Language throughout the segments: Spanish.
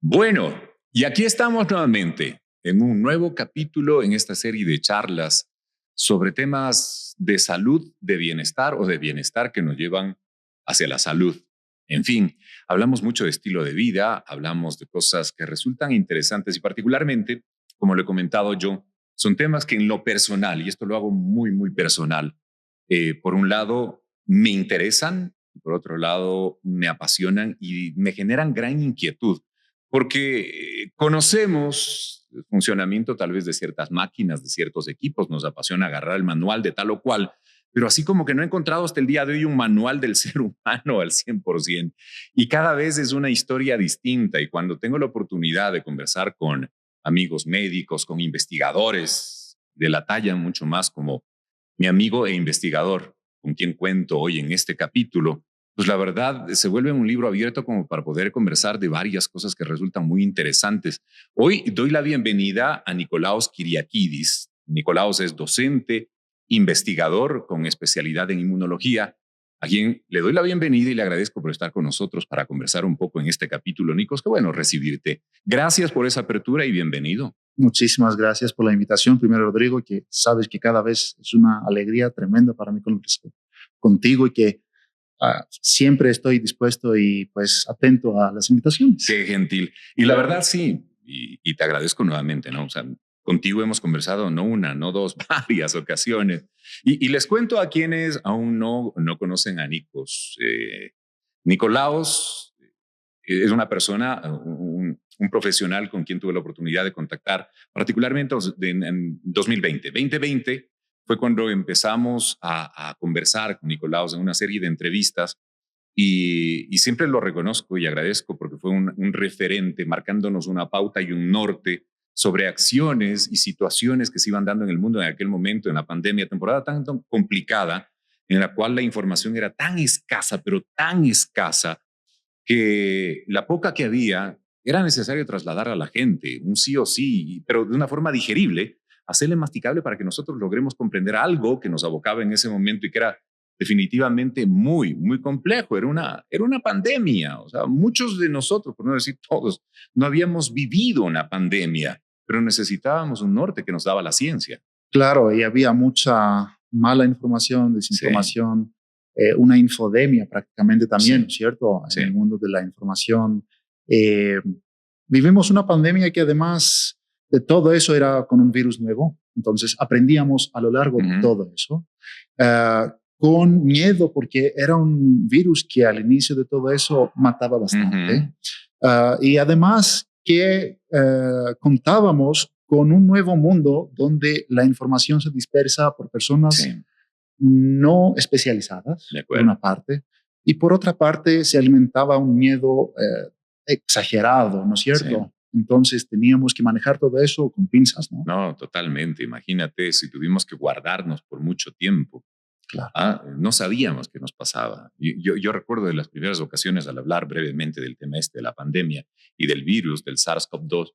Bueno, y aquí estamos nuevamente en un nuevo capítulo en esta serie de charlas sobre temas de salud, de bienestar o de bienestar que nos llevan hacia la salud. En fin, hablamos mucho de estilo de vida, hablamos de cosas que resultan interesantes y particularmente, como lo he comentado yo, son temas que en lo personal, y esto lo hago muy, muy personal, por un lado me interesan, y por otro lado me apasionan y me generan gran inquietud porque conocemos el funcionamiento tal vez de ciertas máquinas, de ciertos equipos, nos apasiona agarrar el manual de tal o cual, pero así como que no he encontrado hasta el día de hoy un manual del ser humano al 100%. Y cada vez es una historia distinta. Y cuando tengo la oportunidad de conversar con amigos médicos, con investigadores de la talla mucho más como mi amigo e investigador, con quien cuento hoy en este capítulo, pues la verdad se vuelve un libro abierto como para poder conversar de varias cosas que resultan muy interesantes. Hoy doy la bienvenida a Nicolaos Kyriakidis. Nicolaos es docente, investigador con especialidad en inmunología, a quien le doy la bienvenida y le agradezco por estar con nosotros para conversar un poco en este capítulo. Nicos, qué bueno recibirte. Gracias por esa apertura y bienvenido. Muchísimas gracias por la invitación. Primero, Rodrigo, que sabes que cada vez es una alegría tremenda para mí contigo y que siempre estoy dispuesto y pues atento a las invitaciones. Qué gentil. Y la verdad sí, y te agradezco nuevamente, ¿no? O sea, contigo hemos conversado no una, no dos, varias ocasiones. Y les cuento a quienes aún no conocen a Nikos. Nicolaos es una persona, un profesional con quien tuve la oportunidad de contactar, particularmente en 2020. 2020 fue cuando empezamos a conversar con Nicolaos en una serie de entrevistas y siempre lo reconozco y agradezco porque fue un referente marcándonos una pauta y un norte sobre acciones y situaciones que se iban dando en el mundo en aquel momento, en la pandemia, temporada tan complicada, en la cual la información era tan escasa, pero tan escasa, que la poca que había era necesario trasladar a la gente, un sí o sí, pero de una forma digerible, hacerle masticable para que nosotros logremos comprender algo que nos abocaba en ese momento y que era definitivamente muy, muy complejo. Era una pandemia. O sea, muchos de nosotros, por no decir todos, no habíamos vivido una pandemia, pero necesitábamos un norte que nos daba la ciencia. Claro, y había mucha mala información, desinformación, una infodemia prácticamente también, ¿no es cierto? En el mundo de la información. Vivimos una pandemia que además de todo eso era con un virus nuevo. Entonces aprendíamos a lo largo de todo eso. Con miedo porque era un virus que al inicio de todo eso mataba bastante. Y además que contábamos con un nuevo mundo donde la información se dispersa por personas no especializadas, por una parte, y por otra parte se alimentaba un miedo exagerado, ¿no es cierto? Entonces teníamos que manejar todo eso con pinzas, ¿no? No, totalmente. Imagínate si tuvimos que guardarnos por mucho tiempo. Claro. No sabíamos qué nos pasaba. Yo recuerdo de las primeras ocasiones al hablar brevemente del tema de la pandemia y del virus, del SARS-CoV-2,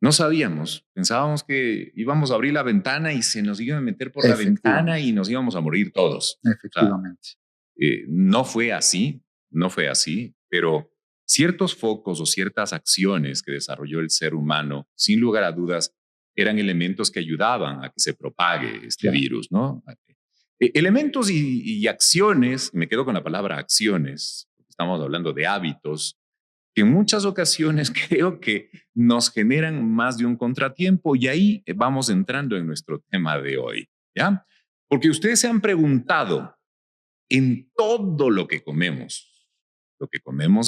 no sabíamos, pensábamos que íbamos a abrir la ventana y se nos iba a meter por la ventana y nos íbamos a morir todos. Efectivamente. O sea, no fue así, no fue así, pero ciertos focos o ciertas acciones que desarrolló el ser humano, sin lugar a dudas, eran elementos que ayudaban a que se propague este virus, ¿no? Elementos y acciones, me quedo con la palabra acciones, porque estamos hablando de hábitos, que en muchas ocasiones creo que nos generan más de un contratiempo y ahí vamos entrando en nuestro tema de hoy, ¿ya? Porque ustedes se han preguntado en todo lo que comemos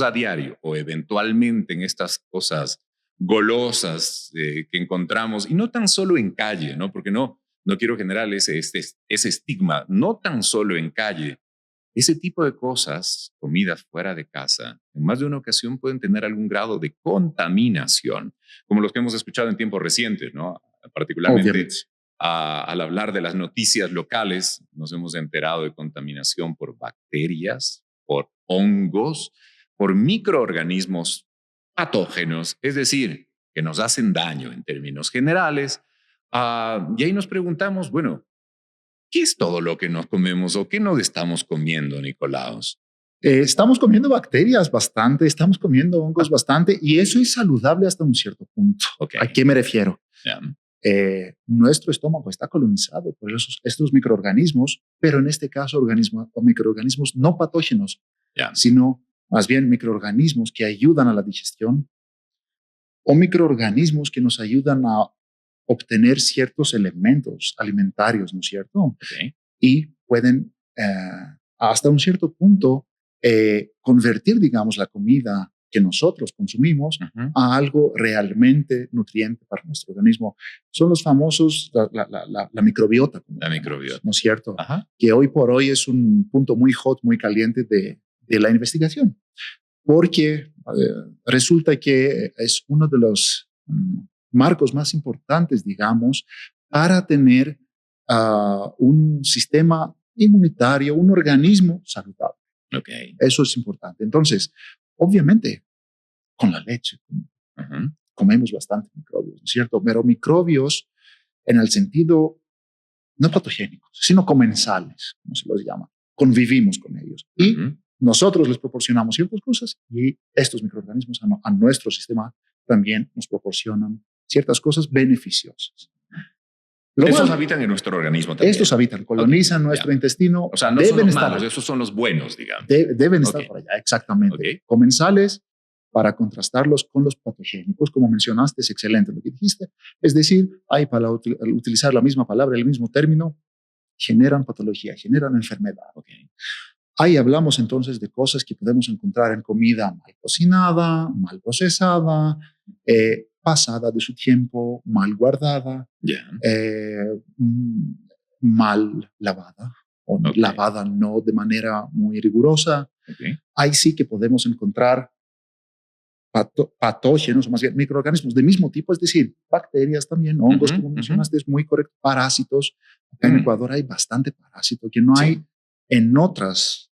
a diario o eventualmente en estas cosas golosas que encontramos, y no tan solo en calle, ¿no? Porque no quiero generar ese estigma, no tan solo en calle. Ese tipo de cosas, comidas fuera de casa, en más de una ocasión pueden tener algún grado de contaminación, como los que hemos escuchado en tiempos recientes, ¿no? Particularmente al hablar de las noticias locales, nos hemos enterado de contaminación por bacterias, por hongos, por microorganismos patógenos, es decir, que nos hacen daño en términos generales. Y ahí nos preguntamos, bueno, ¿qué es todo lo que nos comemos o qué nos estamos comiendo, Nicolaos? Estamos comiendo bacterias bastante, estamos comiendo hongos bastante, y eso es saludable hasta un cierto punto. Okay. ¿A qué me refiero? Yeah. Nuestro estómago está colonizado por estos microorganismos, pero en este caso microorganismos no patógenos, sino más bien microorganismos que ayudan a la digestión o microorganismos que nos ayudan a obtener ciertos elementos alimentarios, ¿no es cierto? Okay. Y pueden hasta un cierto punto convertir, digamos, la comida que nosotros consumimos a algo realmente nutriente para nuestro organismo. Son los famosos, la microbiota. La microbiota. ¿No es cierto? Que hoy por hoy es un punto muy hot, muy caliente de la investigación, porque resulta que es uno de los marcos más importantes, digamos, para tener un sistema inmunitario, un organismo saludable. Okay. Eso es importante. Entonces, obviamente, con la leche comemos bastante microbios, ¿no es cierto? Pero microbios en el sentido no patogénicos, sino comensales, como se los llama. Convivimos con ellos y nosotros les proporcionamos ciertas cosas, y estos microorganismos a nuestro sistema también nos proporcionan ciertas cosas beneficiosas. Estos habitan en nuestro organismo también. Estos habitan, colonizan nuestro intestino. O sea, no son los malos, esos son los buenos, digamos. Deben estar por allá, exactamente. Comensales, para contrastarlos con los patogénicos. Como mencionaste, es excelente lo que dijiste. Es decir, hay, para utilizar la misma palabra, el mismo término, generan patología, generan enfermedad. Ahí hablamos entonces de cosas que podemos encontrar en comida mal cocinada, mal procesada, pasada de su tiempo, mal guardada, mal lavada, o lavada no de manera muy rigurosa. Ahí sí que podemos encontrar patógenos, o más bien microorganismos de mismo tipo, es decir, bacterias también, hongos, como mencionaste, es muy correcto, parásitos. Acá en Ecuador hay bastante parásito que no hay en otras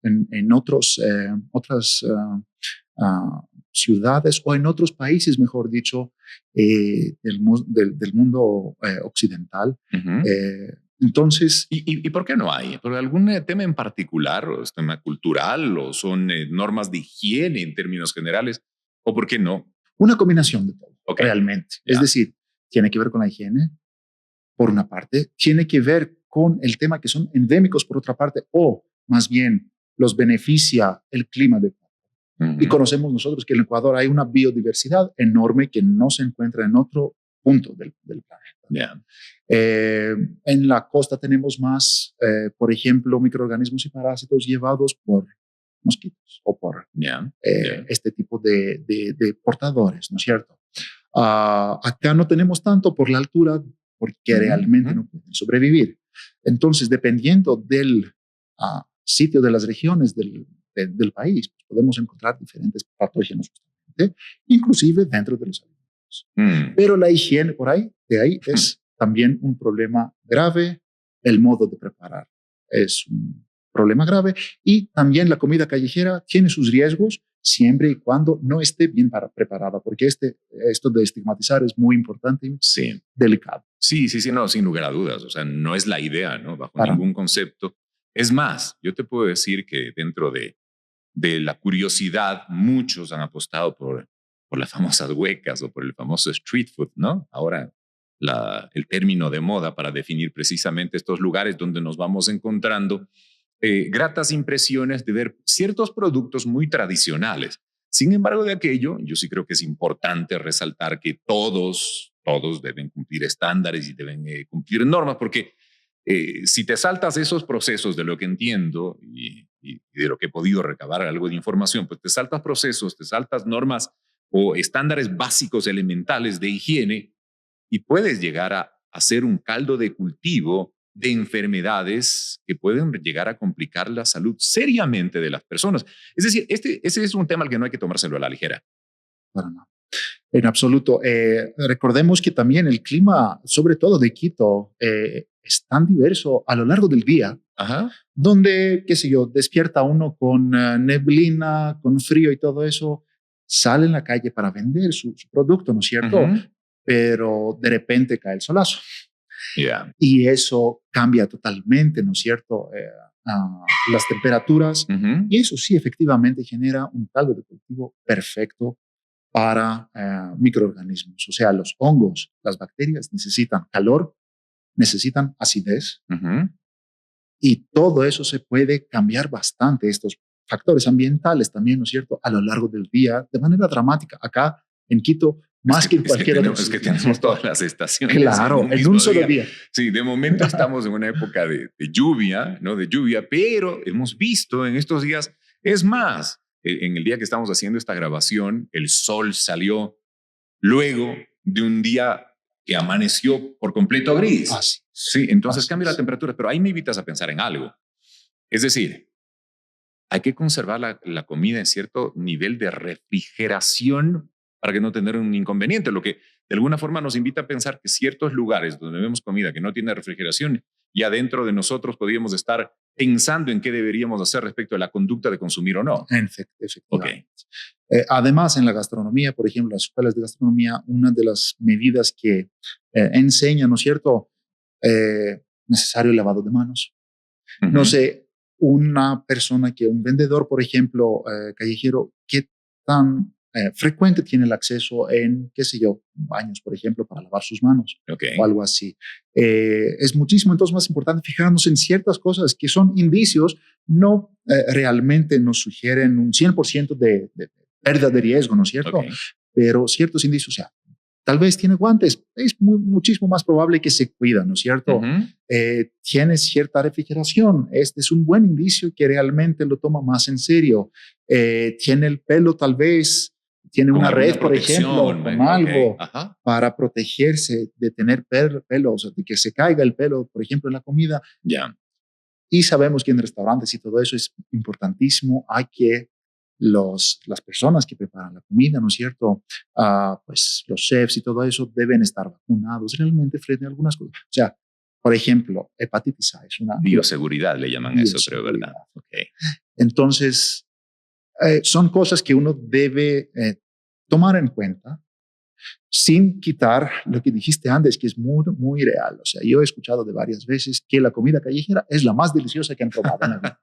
ciudades o en otros países, mejor dicho, del mundo occidental. Entonces, ¿Y por qué no hay? ¿Por algún tema en particular, o es tema cultural, o son normas de higiene en términos generales, o por qué no? Una combinación de todo, realmente. Es decir, tiene que ver con la higiene, por una parte, tiene que ver con el tema que son endémicos, por otra parte, o más bien los beneficia el clima de Ecuador. Y conocemos nosotros que en Ecuador hay una biodiversidad enorme que no se encuentra en otro punto del planeta. En la costa tenemos más, por ejemplo, microorganismos y parásitos llevados por mosquitos o por este tipo de portadores, ¿no es cierto? Acá no tenemos tanto por la altura, porque realmente no pueden sobrevivir. Entonces, dependiendo del sitio, de las regiones del país, pues podemos encontrar diferentes patógenos, inclusive dentro de los alimentos. Pero la higiene de ahí es también un problema grave. El modo de preparar es un problema grave, y también la comida callejera tiene sus riesgos siempre y cuando no esté bien preparada, porque esto de estigmatizar es muy importante y delicado. Sí, no, sin lugar a dudas. O sea, no es la idea, ¿no? Bajo ningún concepto. Es más, yo te puedo decir que dentro de la curiosidad, muchos han apostado por las famosas huecas o por el famoso street food, ¿no? Ahora, el término de moda para definir precisamente estos lugares donde nos vamos encontrando gratas impresiones de ver ciertos productos muy tradicionales. Sin embargo, de aquello, yo sí creo que es importante resaltar que todos deben cumplir estándares y deben cumplir normas, porque si te saltas esos procesos, de lo que entiendo y de lo que he podido recabar algo de información, pues te saltas procesos, te saltas normas o estándares básicos elementales de higiene, y puedes llegar a hacer un caldo de cultivo de enfermedades que pueden llegar a complicar la salud seriamente de las personas. Es decir, ese es un tema al que no hay que tomárselo a la ligera. Bueno, no. En absoluto. Recordemos que también el clima, sobre todo de Quito, es tan diverso a lo largo del día, donde, qué sé yo, despierta uno con neblina, con frío y todo eso, sale en la calle para vender su producto, ¿no es cierto? Pero de repente cae el solazo. Y eso cambia totalmente, ¿no es cierto? las temperaturas, y eso sí efectivamente genera un caldo de cultivo perfecto para microorganismos. O sea, los hongos, las bacterias necesitan calor, necesitan acidez, y todo eso se puede cambiar bastante, estos factores ambientales también, ¿no es cierto?, a lo largo del día, de manera dramática. Acá en Quito, más que en cualquier otro Es que sitio, ¿no es tenemos cierto? todas las estaciones Claro, en mismo un solo día. Sí, de momento estamos en una época de lluvia, ¿no? De lluvia, pero hemos visto en estos días, es más, en el día que estamos haciendo esta grabación, el sol salió luego de un día que amaneció por completo gris. Así. Sí, entonces Así cambia es. la temperatura, pero ahí me invitas a pensar en algo. Es decir, hay que conservar la comida en cierto nivel de refrigeración para que no tener un inconveniente, lo que de alguna forma nos invita a pensar que ciertos lugares donde vemos comida que no tiene refrigeración, ya dentro de nosotros podríamos estar pensando en qué deberíamos hacer respecto a la conducta de consumir o no. Efectivamente. Okay. Además, en la gastronomía, por ejemplo, las escuelas de gastronomía, una de las medidas que enseñan, ¿no es cierto?, necesario lavado de manos. No sé, una persona un vendedor, por ejemplo, callejero, ¿qué tan frecuente tiene el acceso en, qué sé yo, baños, por ejemplo, para lavar sus manos o algo así? Es muchísimo, entonces, más importante fijarnos en ciertas cosas que son indicios, no realmente nos sugieren un 100% de pérdida de riesgo, ¿no es cierto? Pero ciertos indicios, o sea, tal vez tiene guantes, es muchísimo más probable que se cuida, ¿no es cierto? Tiene cierta refrigeración, este es un buen indicio que realmente lo toma más en serio. Tiene el pelo tal vez, tiene una red, por ejemplo, con algo para protegerse de tener pelo, o sea, de que se caiga el pelo, por ejemplo, en la comida. Y sabemos que en restaurantes y todo eso es importantísimo, hay que las personas que preparan la comida, ¿no es cierto? Pues los chefs y todo eso deben estar vacunados realmente frente a algunas cosas. O sea, por ejemplo, hepatitis A es una... Bioseguridad le llaman eso, creo, ¿verdad? Entonces, son cosas que uno debe tomar en cuenta sin quitar lo que dijiste antes, que es muy, muy real. O sea, yo he escuchado de varias veces que la comida callejera es la más deliciosa que han probado en la vida.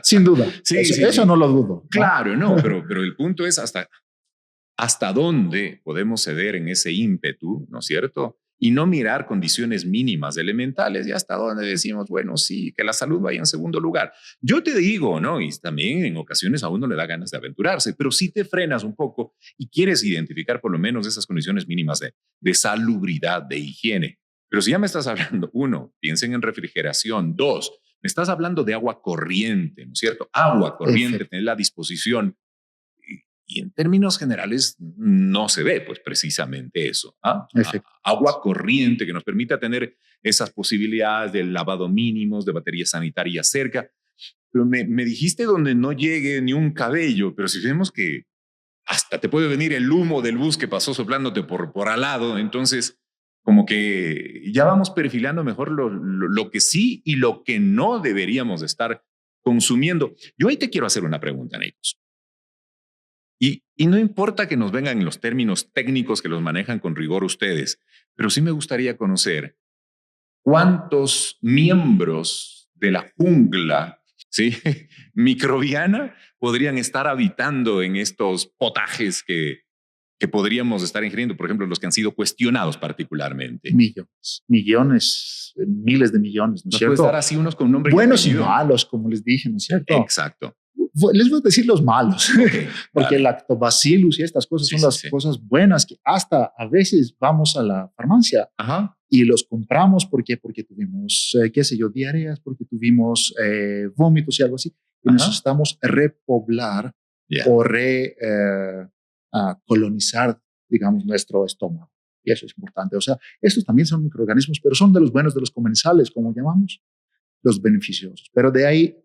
Sin duda. Eso no lo dudo, ¿no? Claro, no, pero el punto es hasta dónde podemos ceder en ese ímpetu, ¿no es cierto? Y no mirar condiciones mínimas elementales y hasta dónde decimos, bueno, sí, que la salud vaya en segundo lugar. Yo te digo, ¿no? Y también en ocasiones a uno le da ganas de aventurarse, pero si te frenas un poco y quieres identificar por lo menos esas condiciones mínimas de salubridad, de higiene. Pero si ya me estás hablando, uno, piensen en refrigeración. Dos, me estás hablando de agua corriente, ¿no es cierto? Agua corriente, tener la disposición. Y en términos generales no se ve pues precisamente eso. Agua corriente que nos permita tener esas posibilidades del lavado mínimos, de baterías sanitarias cerca. Pero me dijiste donde no llegue ni un cabello, pero si vemos que hasta te puede venir el humo del bus que pasó soplándote por al lado, entonces como que ya vamos perfilando mejor lo que sí y lo que no deberíamos estar consumiendo. Yo ahí te quiero hacer una pregunta, Neikos. Y no importa que nos vengan los términos técnicos que los manejan con rigor ustedes, pero sí me gustaría conocer cuántos miembros de la jungla, ¿sí?, microbiana podrían estar habitando en estos potajes que podríamos estar ingiriendo, por ejemplo, los que han sido cuestionados particularmente. Millones, miles de millones, ¿no es cierto? ¿Nos puedes dar así unos con nombre buenos y malos, como les dije, ¿no es cierto? Exacto. Les voy a decir los malos, porque el lactobacillus y estas cosas son las cosas buenas que hasta a veces vamos a la farmacia y los compramos porque tuvimos, qué sé yo, diarreas, porque tuvimos vómitos y algo así. Y necesitamos repoblar o colonizar, digamos, nuestro estómago. Y eso es importante. O sea, estos también son microorganismos, pero son de los buenos, de los comensales, como llamamos, los beneficiosos. Pero de ahí,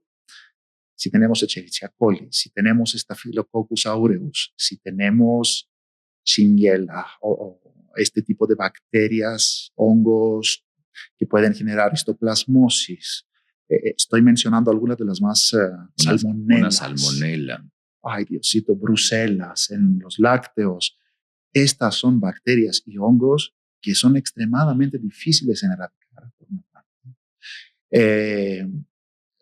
si tenemos Escherichia coli, si tenemos Staphylococcus aureus, si tenemos Shigella o este tipo de bacterias, hongos que pueden generar histoplasmosis. Estoy mencionando algunas de las más salmonelas. Una salmonela. Ay, Diosito, brucelas en los lácteos. Estas son bacterias y hongos que son extremadamente difíciles en erradicar.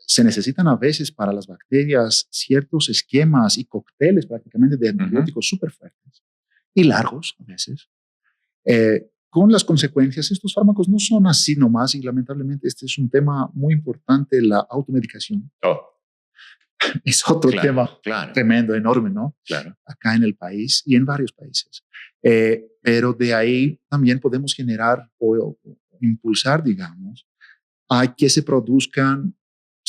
se necesitan a veces para las bacterias ciertos esquemas y cócteles prácticamente de antibióticos súper fuertes y largos a veces. Con las consecuencias, estos fármacos no son así nomás y lamentablemente este es un tema muy importante, la automedicación. Es otro tema tremendo, enorme, ¿no? Claro. Acá en el país y en varios países. Pero de ahí también podemos generar o impulsar, digamos, a que se produzcan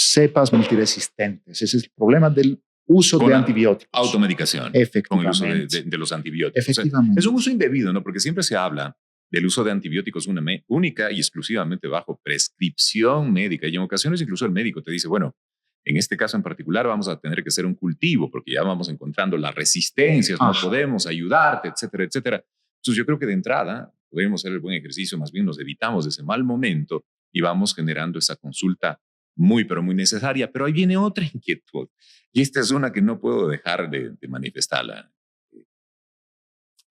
cepas multiresistentes. Ese es el problema del uso de antibióticos. Automedicación. Con el uso de los antibióticos. Efectivamente. O sea, es un uso indebido, ¿no? Porque siempre se habla del uso de antibióticos única y exclusivamente bajo prescripción médica. Y en ocasiones incluso el médico te dice, bueno, en este caso en particular vamos a tener que hacer un cultivo porque ya vamos encontrando las resistencias, no podemos ayudarte, etcétera, etcétera. Entonces yo creo que de entrada podemos hacer el buen ejercicio, más bien nos evitamos de ese mal momento y vamos generando esa consulta muy, pero muy necesaria. Pero ahí viene otra inquietud y esta es una que no puedo dejar de manifestarla.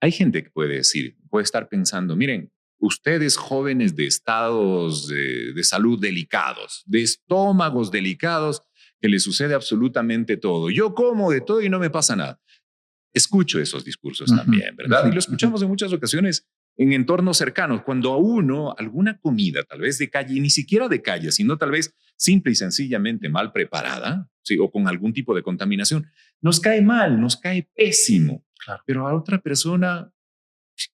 Hay gente que puede decir, puede estar pensando, miren, ustedes jóvenes de estados de salud delicados, de estómagos delicados, que les sucede absolutamente todo. Yo como de todo y no me pasa nada. Escucho esos discursos también, ¿verdad? Y lo escuchamos en muchas ocasiones en entornos cercanos, cuando a uno alguna comida, tal vez de calle, y ni siquiera de calle, sino tal vez simple y sencillamente mal preparada, ¿sí? O con algún tipo de contaminación, nos cae mal, nos cae pésimo. Claro. Pero a otra persona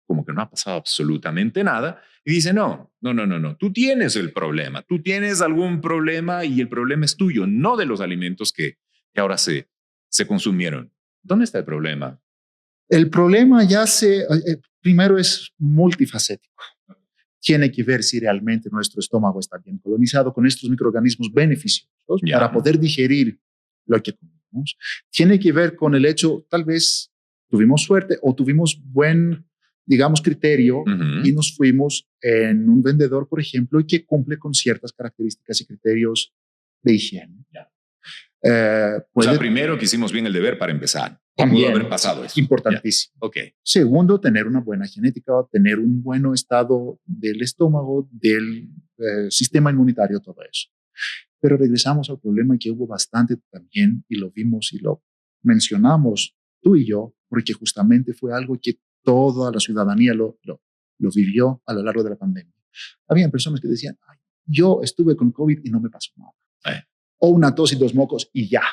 como que no ha pasado absolutamente nada y dice, no, tú tienes el problema, tú tienes algún problema y el problema es tuyo, no de los alimentos que ahora se consumieron. ¿Dónde está el problema? El problema primero es multifacético. Tiene que ver si realmente nuestro estómago está bien colonizado con estos microorganismos beneficiosos para poder digerir lo que comemos. Tiene que ver con el hecho, tal vez tuvimos suerte o tuvimos buen, digamos, criterio y nos fuimos en un vendedor, por ejemplo, y que cumple con ciertas características y criterios de higiene. O sea, primero que hicimos bien el deber para empezar. También pudo haber pasado eso. Importantísimo. Okay. Segundo, tener una buena genética, tener un buen estado del estómago, del sistema inmunitario, todo eso. Pero regresamos al problema que hubo bastante también y lo vimos y lo mencionamos tú y yo, porque justamente fue algo que toda la ciudadanía lo vivió a lo largo de la pandemia. Habían personas que decían, ay, yo estuve con COVID y no me pasó nada. O una tos y 2 mocos y ya.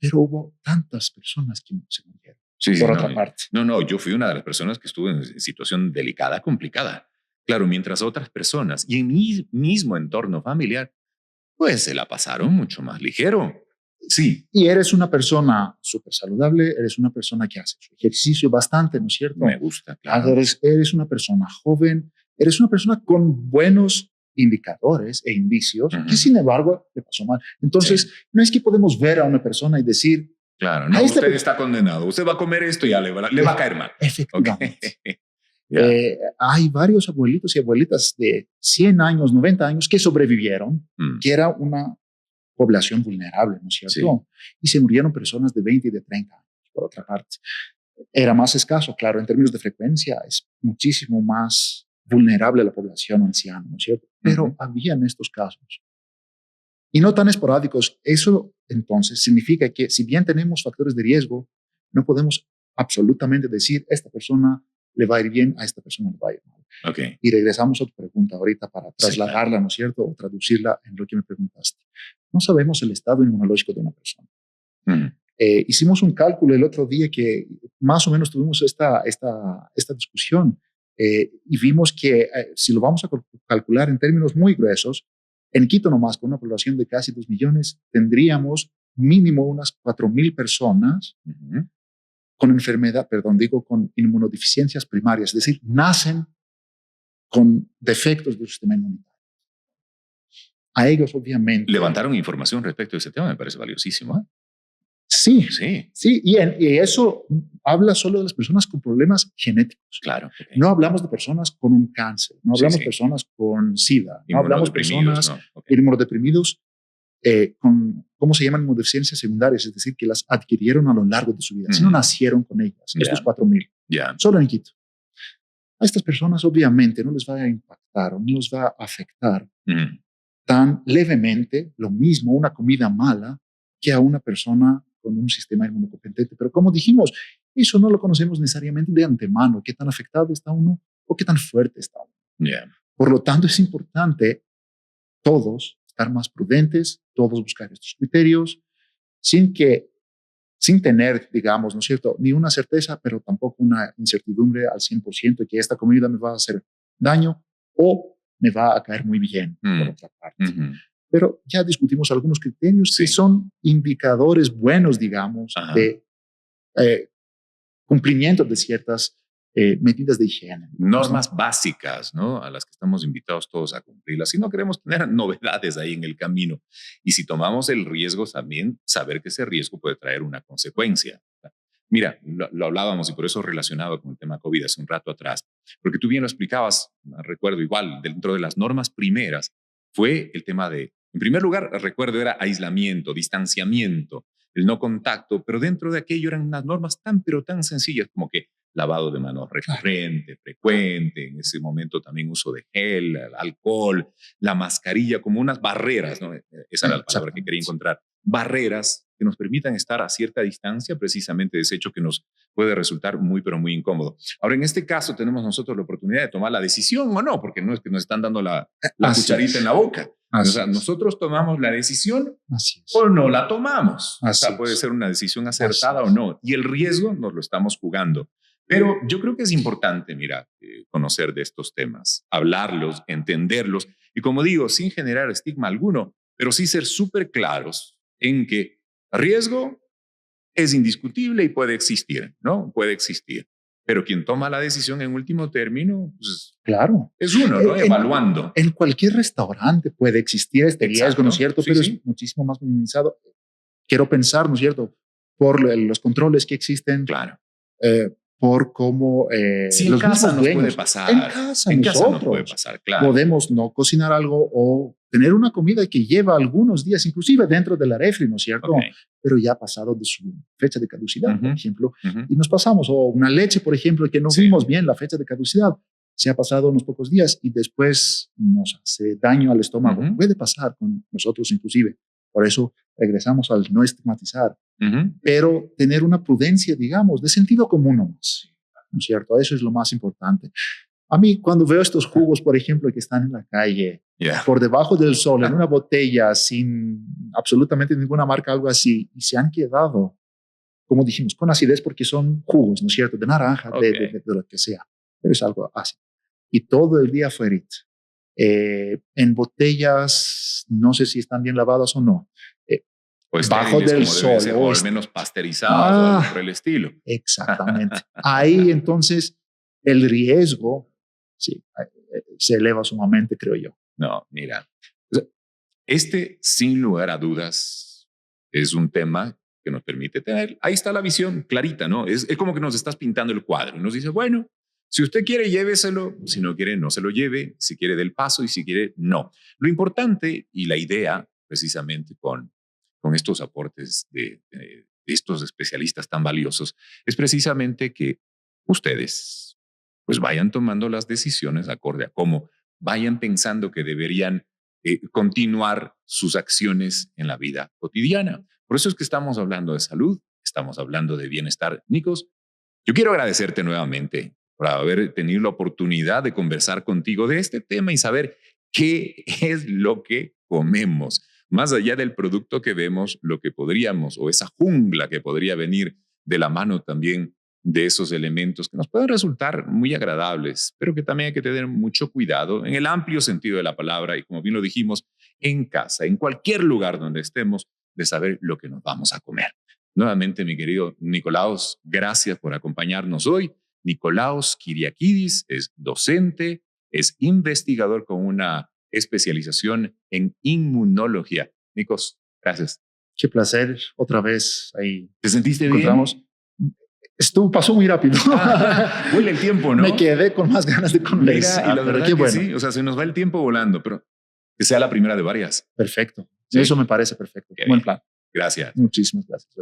Pero hubo tantas personas que se murieron. Por otra parte. No, yo fui una de las personas que estuvo en situación delicada, complicada. Claro, mientras otras personas y en mi mismo entorno familiar, pues se la pasaron mucho más ligero. Sí. Y eres una persona súper saludable, eres una persona que hace su ejercicio bastante, ¿no es cierto? Me gusta, claro. Eres una persona joven, eres una persona con buenos indicadores e indicios, que sin embargo le pasó mal. Entonces, no es que podemos ver a una persona y decir, claro, no, usted está condenado, usted va a comer esto y ya le va a caer mal. Efectivamente. Okay. Hay varios abuelitos y abuelitas de 100 años, 90 años que sobrevivieron, que era una población vulnerable, ¿no es cierto? Sí. Y se murieron personas de 20 y de 30 años, por otra parte. Era más escaso, claro, en términos de frecuencia, es muchísimo más vulnerable a la población anciana, ¿no es cierto? Pero habían estos casos. Y no tan esporádicos. Eso, entonces, significa que si bien tenemos factores de riesgo, no podemos absolutamente decir, esta persona le va a ir bien, a esta persona le va a ir mal. Okay. Y regresamos a tu pregunta ahorita para trasladarla, claro, ¿no es cierto? O traducirla en lo que me preguntaste. No sabemos el estado inmunológico de una persona. Hicimos un cálculo el otro día que más o menos tuvimos esta discusión y vimos que si lo vamos a calcular en términos muy gruesos, en Quito nomás, con una población de casi 2 millones, tendríamos mínimo unas 4,000 personas con con inmunodeficiencias primarias, es decir, nacen con defectos del sistema inmunitario. A ellos, obviamente. Levantaron información respecto a ese tema, me parece valiosísimo. ¿Eh? Sí. Y eso habla solo de las personas con problemas genéticos. Claro. Okay. No hablamos de personas con un cáncer, no hablamos de personas con SIDA, no hablamos de personas inmunodeprimidos con, ¿cómo se llaman? Inmunodeficiencias secundarias, es decir, que las adquirieron a lo largo de su vida, sino nacieron con ellas, estos 4,000, solo en Quito. A estas personas obviamente no les va a impactar o no les va a afectar tan levemente lo mismo una comida mala que a una persona con un sistema inmunocompetente. Pero como dijimos, eso no lo conocemos necesariamente de antemano, qué tan afectado está uno o qué tan fuerte está uno. Yeah. Por lo tanto, es importante todos estar más prudentes, todos buscar estos criterios, sin tener, digamos, ¿no es cierto?, ni una certeza, pero tampoco una incertidumbre al 100% de que esta comida me va a hacer daño o me va a caer muy bien, por otra parte. Pero ya discutimos algunos criterios que son indicadores buenos, digamos, de cumplimiento de ciertas medidas de higiene. Normas básicas, ¿no? A las que estamos invitados todos a cumplirlas. Si no queremos tener novedades ahí en el camino. Y si tomamos el riesgo también, saber que ese riesgo puede traer una consecuencia. Mira, lo hablábamos y por eso relacionado con el tema COVID hace un rato atrás, porque tú bien lo explicabas, recuerdo igual, dentro de las normas primeras, fue el tema de, en primer lugar, recuerdo, era aislamiento, distanciamiento, el no contacto, pero dentro de aquello eran unas normas pero tan sencillas como que lavado de manos recurrente, frecuente, en ese momento también uso de gel, alcohol, la mascarilla, como unas barreras, ¿no? Esa era la palabra que quería encontrar, barreras que nos permitan estar a cierta distancia precisamente de ese hecho que nos puede resultar muy, pero muy incómodo. Ahora, en este caso, tenemos nosotros la oportunidad de tomar la decisión o no, porque no es que nos están dando la cucharita en la boca. O sea, nosotros tomamos la decisión o no la tomamos. O sea, puede ser una decisión acertada o no. Y el riesgo nos lo estamos jugando. Pero yo creo que es importante, mira, conocer de estos temas, hablarlos, entenderlos. Y como digo, sin generar estigma alguno, pero sí ser súper claros en que riesgo es indiscutible y puede existir, ¿no? Puede existir. Pero quien toma la decisión en último término, pues, claro, es uno, ¿no? Evaluando. En cualquier restaurante puede existir este riesgo, ¿no es cierto? Sí, pero es muchísimo más minimizado. Quiero pensar, ¿no es cierto? Por los controles que existen. Claro. Por cómo sí, en los casa mismos dueños, puede pasar. En casa nos puede pasar, claro. Podemos no cocinar algo o tener una comida que lleva algunos días, inclusive dentro de la refri, ¿no es cierto? Okay. Pero ya ha pasado de su fecha de caducidad, por ejemplo, y nos pasamos, o una leche, por ejemplo, que no vimos bien la fecha de caducidad, se ha pasado unos pocos días y después nos hace daño al estómago. Puede pasar con nosotros inclusive. Por eso regresamos al no estigmatizar, pero tener una prudencia, digamos, de sentido común nomás, ¿no es cierto? Eso es lo más importante. A mí, cuando veo estos jugos, por ejemplo, que están en la calle, por debajo del sol, en una botella, sin absolutamente ninguna marca, algo así, y se han quedado, como dijimos, con acidez porque son jugos, ¿no es cierto? De naranja, de lo que sea, pero es algo ácido. Y todo el día afuera. En botellas, no sé si están bien lavadas o no. O bajo del sol. Ser, o al menos pasteurizadas o por el estilo. Exactamente. Ahí entonces el riesgo se eleva sumamente, creo yo. No, mira, sin lugar a dudas, es un tema que nos permite tener, ahí está la visión clarita, ¿no? Es como que nos estás pintando el cuadro y nos dice, bueno, si usted quiere, lléveselo. Si no quiere, no se lo lleve. Si quiere, del paso. Y si quiere, no. Lo importante y la idea, precisamente con estos aportes de estos especialistas tan valiosos, es precisamente que ustedes pues vayan tomando las decisiones acorde a cómo vayan pensando que deberían continuar sus acciones en la vida cotidiana. Por eso es que estamos hablando de salud, estamos hablando de bienestar. Nikos, yo quiero agradecerte nuevamente por haber tenido la oportunidad de conversar contigo de este tema y saber qué es lo que comemos. Más allá del producto que vemos, lo que podríamos, o esa jungla que podría venir de la mano también de esos elementos que nos pueden resultar muy agradables, pero que también hay que tener mucho cuidado en el amplio sentido de la palabra y, como bien lo dijimos, en casa, en cualquier lugar donde estemos, de saber lo que nos vamos a comer. Nuevamente, mi querido Nicolaos, gracias por acompañarnos hoy. Nicolaos Kyriakidis es docente, es investigador con una especialización en inmunología. Nikos, gracias. Qué placer, otra vez ahí. ¿Te sentiste bien? Pasó muy rápido. Huele el tiempo, ¿no? Me quedé con más ganas de conversar. Mira, y la verdad que bueno. Sí, o sea, se nos va el tiempo volando, pero que sea la primera de varias. Perfecto. ¿Sí? Eso me parece perfecto. Buen plan. Gracias. Muchísimas gracias.